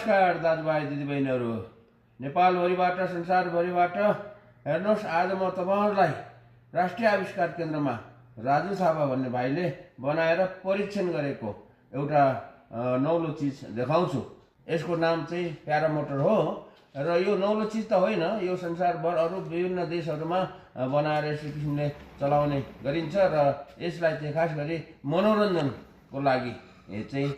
नमस्कार दाजुभाइ दिदीबहिनीहरू, नेपालभरिबाट संसारभरिबाट हेर्नुहोस्, आज म तपाईहरुलाई राष्ट्रिय आविष्कार केन्द्रमा राजु थापा भन्ने भाइले बनाएर परीक्षण गरेको एउटा नौलो चिज देखाउँछु। यसको नाम चाहिँ प्यारामोटर हो र यो नौलो चिज त होइन, यो संसारभर अरु विभिन्न देशहरूमा बनाएर यस किसिमले चलाउने गरिन्छ र यसलाई चाहिँ खास गरी मनोरञ्जनको लागि चाहिँ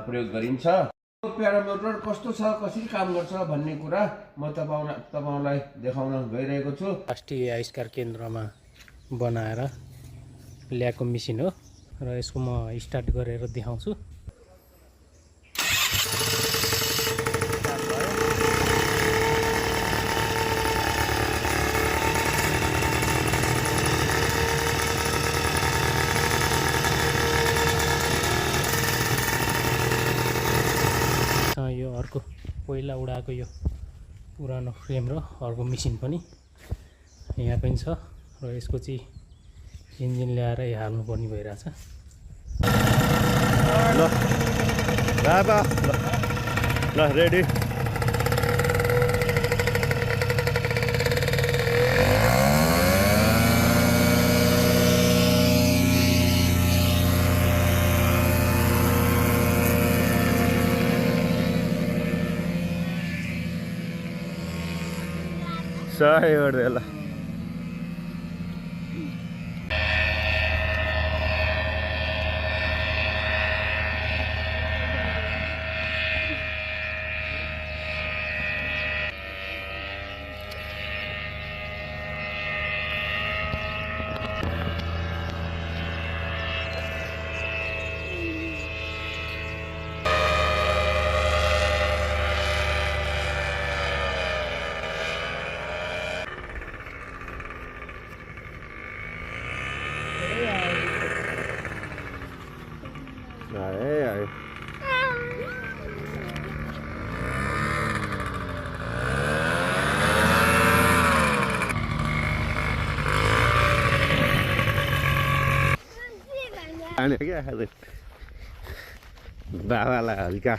प्रयोग गरिन्छ। प्यारामोटर कस्तो छ, कसरी काम गर्छ भन्ने कुरा म तपाईलाई देखाउन गइरहेको छु। राष्ट्रिय आविष्कार केन्द्रमा बनाएर ल्याएको मेसिन हो र यसको म स्टार्ट गरेर देखाउँछु। यो अर्को पहिला उडाएको यो पुरानो फ्रेम र अर्को मेसिन पनि यहाँ पनि छ र यसको चाहिँ इन्जिन ल्याएर यहाँ हाल्नुपर्ने भइरहेछ। ल रेडी। सही ಹೊಡೆದಲ್ಲ Aê. Anh cái babalah hल्का